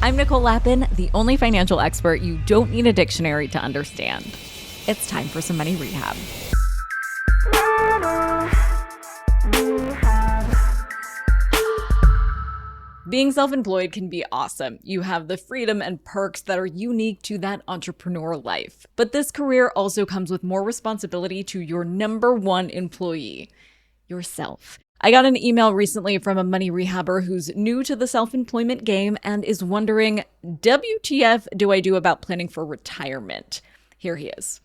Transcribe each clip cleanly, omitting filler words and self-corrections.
I'm Nicole Lappin, the only financial expert you don't need a dictionary to understand. It's time for some money rehab. Being self-employed can be awesome. You have the freedom and perks that are unique to that entrepreneur life. But this career also comes with more responsibility to your number one employee, yourself. I got an email recently from a money rehabber who's new to the self-employment game and is wondering, WTF do I do about planning for retirement? Here he is.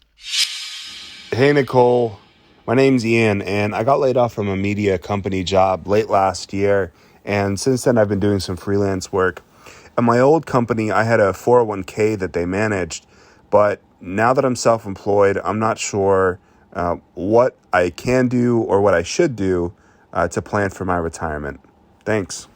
Hey, Nicole. My name's Ian, and I got laid off from a media company job late last year. And since then, I've been doing some freelance work. At my old company, I had a 401k that they managed. But now that I'm self-employed, I'm not sure what I can do or what I should do to plan for my retirement. Thanks.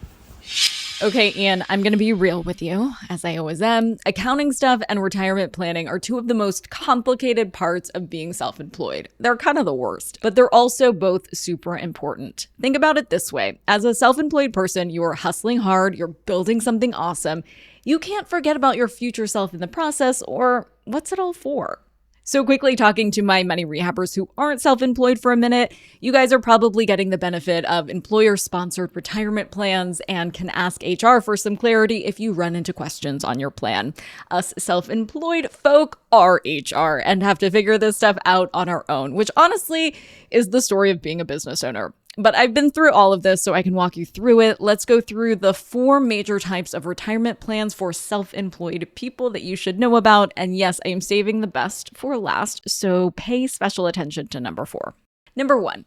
Okay, Ian, I'm going to be real with you, as I always am. Accounting stuff and retirement planning are two of the most complicated parts of being self-employed. They're kind of the worst, but they're also both super important. Think about it this way. As a self-employed person, you are hustling hard, you're building something awesome. You can't forget about your future self in the process, or what's it all for? So quickly talking to my money rehabbers who aren't self-employed for a minute, you guys are probably getting the benefit of employer-sponsored retirement plans and can ask HR for some clarity if you run into questions on your plan. Us self-employed folk are HR and have to figure this stuff out on our own, which honestly is the story of being a business owner. But I've been through all of this, so I can walk you through it. Let's go through the 4 major types of retirement plans for self-employed people that you should know about. And yes, I am saving the best for last, so pay special attention to number 4. Number 1,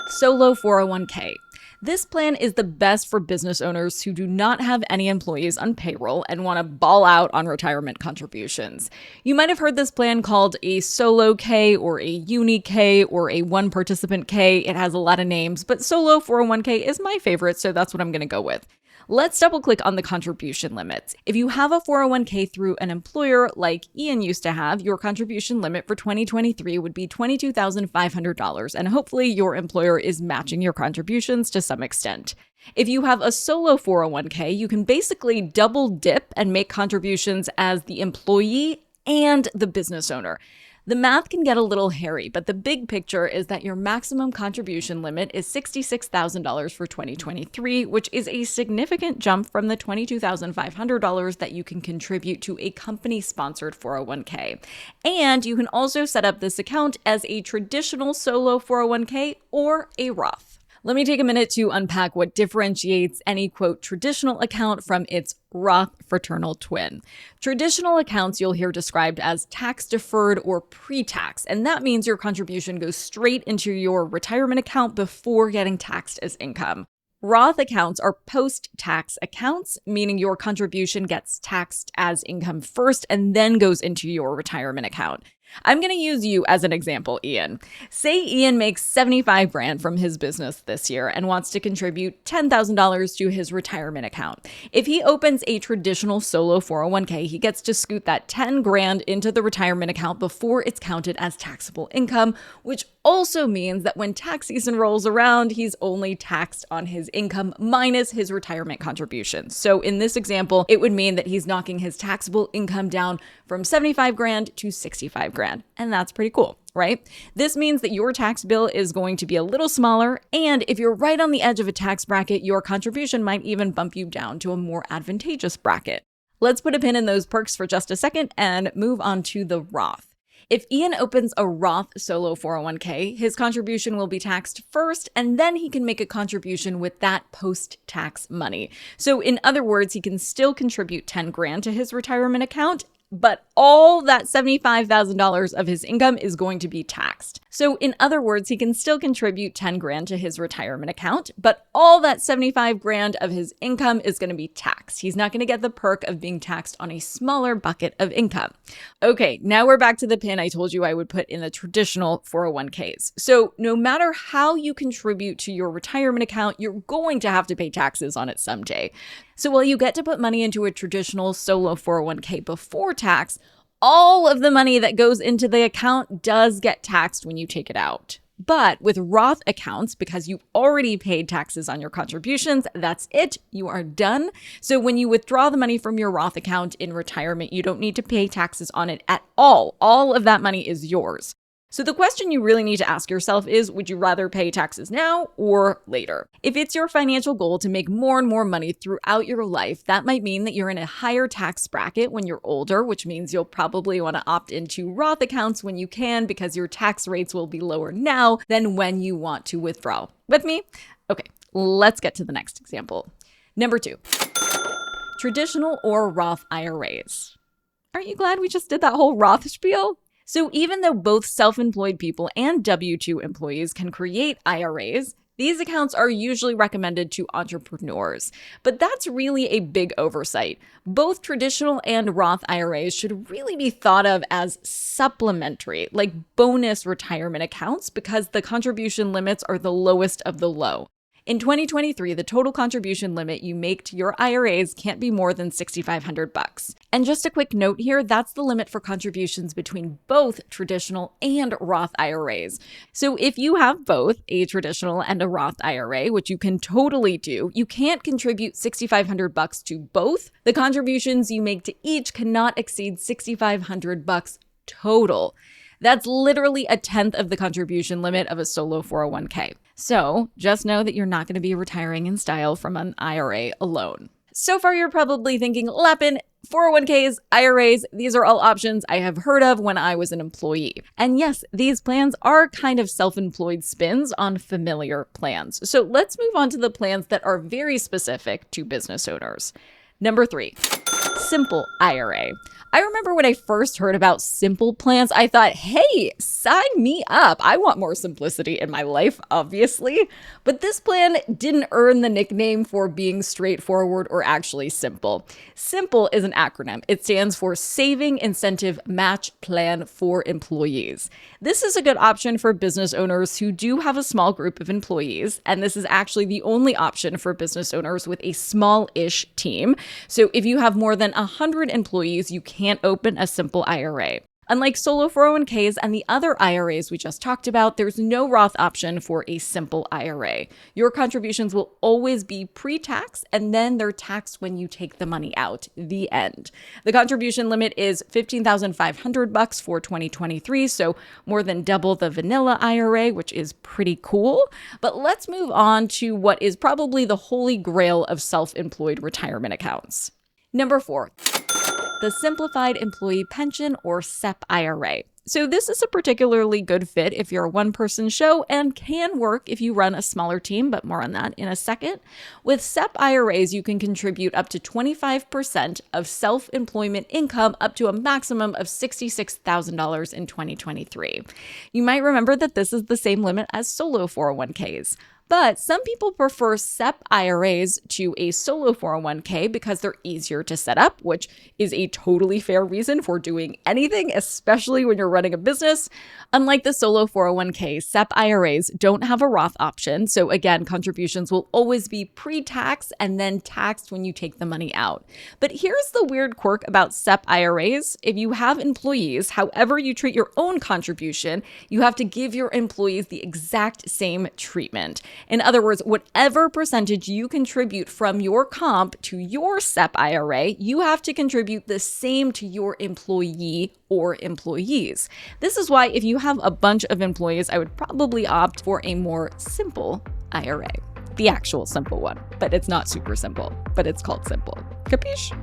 solo 401k. This plan is the best for business owners who do not have any employees on payroll and want to ball out on retirement contributions. You might have heard this plan called a solo K or a uni K or a one participant K. It has a lot of names, but solo 401k is my favorite, so that's what I'm going to go with. Let's double click on the contribution limits. If you have a 401k through an employer like Ian used to have, your contribution limit for 2023 would be $22,500, and hopefully your employer is matching your contributions to some extent. If you have a solo 401k, you can basically double dip and make contributions as the employee and the business owner. The math can get a little hairy, but the big picture is that your maximum contribution limit is $66,000 for 2023, which is a significant jump from the $22,500 that you can contribute to a company-sponsored 401k. And you can also set up this account as a traditional solo 401k or a Roth. Let me take a minute to unpack what differentiates any, quote, traditional account from its Roth fraternal twin. Traditional accounts you'll hear described as tax-deferred or pre-tax, and that means your contribution goes straight into your retirement account before getting taxed as income. Roth accounts are post-tax accounts, meaning your contribution gets taxed as income first and then goes into your retirement account. I'm going to use you as an example, Ian. Say Ian makes $75,000 from his business this year and wants to contribute $10,000 to his retirement account. If he opens a traditional solo 401k, he gets to scoot that $10,000 into the retirement account before it's counted as taxable income, which also means that when tax season rolls around, he's only taxed on his income minus his retirement contributions. So in this example, it would mean that he's knocking his taxable income down from $75,000 to $65,000. And that's pretty cool, right? This means that your tax bill is going to be a little smaller. And if you're right on the edge of a tax bracket, your contribution might even bump you down to a more advantageous bracket. Let's put a pin in those perks for just a second and move on to the Roth. If Ian opens a Roth solo 401k, his contribution will be taxed first, and then he can make a contribution with that post-tax money. So in other words, he can still contribute $10,000 to his retirement account, but all that $75,000 of his income is going to be taxed. So in other words, he can still contribute $10,000 to his retirement account, but all that $75,000 of his income is going to be taxed. He's not going to get the perk of being taxed on a smaller bucket of income. Okay, now we're back to the pin I told you I would put in the traditional 401ks. So no matter how you contribute to your retirement account, you're going to have to pay taxes on it someday. So while you get to put money into a traditional solo 401k before tax, all of the money that goes into the account does get taxed when you take it out. But with Roth accounts, because you already paid taxes on your contributions, that's it. You are done. So when you withdraw the money from your Roth account in retirement, you don't need to pay taxes on it at all. All of that money is yours. So the question you really need to ask yourself is, would you rather pay taxes now or later? If it's your financial goal to make more and more money throughout your life, that might mean that you're in a higher tax bracket when you're older, which means you'll probably want to opt into Roth accounts when you can because your tax rates will be lower now than when you want to withdraw. With me? Okay, let's get to the next example. Number 2, traditional or Roth IRAs. Aren't you glad we just did that whole Roth spiel? So even though both self-employed people and W-2 employees can create IRAs, these accounts are usually recommended to entrepreneurs. But that's really a big oversight. Both traditional and Roth IRAs should really be thought of as supplementary, like bonus retirement accounts, because the contribution limits are the lowest of the low. In 2023, the total contribution limit you make to your IRAs can't be more than $6,500. And just a quick note here, that's the limit for contributions between both traditional and Roth IRAs. So if you have both a traditional and a Roth IRA, which you can totally do, you can't contribute $6,500 to both. The contributions you make to each cannot exceed $6,500 total. That's literally a tenth of the contribution limit of a solo 401k. So just know that you're not going to be retiring in style from an IRA alone. So far, you're probably thinking, Lapin, 401ks, IRAs, these are all options I have heard of when I was an employee. And yes, these plans are kind of self-employed spins on familiar plans. So let's move on to the plans that are very specific to business owners. Number 3, simple IRA. I remember when I first heard about simple plans, I thought, hey, sign me up. I want more simplicity in my life, obviously. But this plan didn't earn the nickname for being straightforward or actually simple. SIMPLE is an acronym. It stands for Saving Incentive Match Plan for Employees. This is a good option for business owners who do have a small group of employees, and this is actually the only option for business owners with a small-ish team. So if you have more than 100 employees, you can't open a simple IRA. Unlike solo 401ks and the other IRAs we just talked about, there's no Roth option for a simple IRA. Your contributions will always be pre-tax, and then they're taxed when you take the money out. The end. The contribution limit is $15,500 for 2023, so more than double the vanilla IRA, which is pretty cool. But let's move on to what is probably the holy grail of self-employed retirement accounts. Number 4. The Simplified Employee Pension or SEP IRA. So this is a particularly good fit if you're a one-person show and can work if you run a smaller team, but more on that in a second. With SEP IRAs, you can contribute up to 25% of self-employment income up to a maximum of $66,000 in 2023. You might remember that this is the same limit as solo 401ks. But some people prefer SEP IRAs to a solo 401k because they're easier to set up, which is a totally fair reason for doing anything, especially when you're running a business. Unlike the solo 401k, SEP IRAs don't have a Roth option. So again, contributions will always be pre-tax and then taxed when you take the money out. But here's the weird quirk about SEP IRAs. If you have employees, however you treat your own contribution, you have to give your employees the exact same treatment. In other words, whatever percentage you contribute from your comp to your SEP IRA, you have to contribute the same to your employee or employees. This is why if you have a bunch of employees, I would probably opt for a more simple IRA. The actual simple one, but it's not super simple, but it's called simple. Capiche?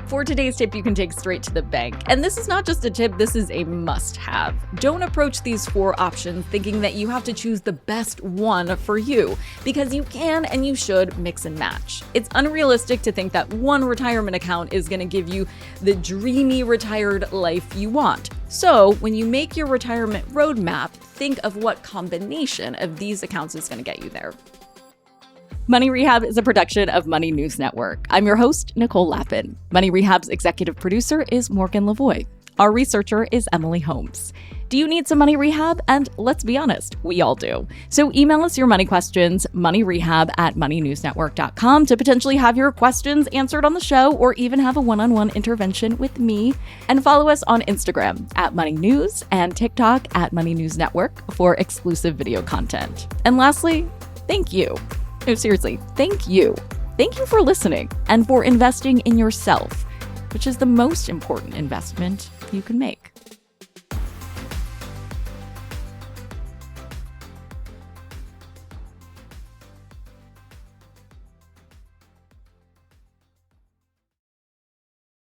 For today's tip, you can take straight to the bank. And this is not just a tip, this is a must-have. Don't approach these 4 options thinking that you have to choose the best one for you, because you can and you should mix and match. It's unrealistic to think that one retirement account is going to give you the dreamy retired life you want. So when you make your retirement roadmap, think of what combination of these accounts is going to get you there. Money Rehab is a production of Money News Network. I'm your host, Nicole Lapin. Money Rehab's executive producer is Morgan Lavoie. Our researcher is Emily Holmes. Do you need some money rehab? And let's be honest, we all do. So email us your money questions, moneyrehab@moneynewsnetwork.com, to potentially have your questions answered on the show or even have a one-on-one intervention with me. And follow us on Instagram @moneynews and TikTok @moneynewsnetwork for exclusive video content. And lastly, thank you. No, seriously, thank you. Thank you for listening and for investing in yourself, which is the most important investment you can make.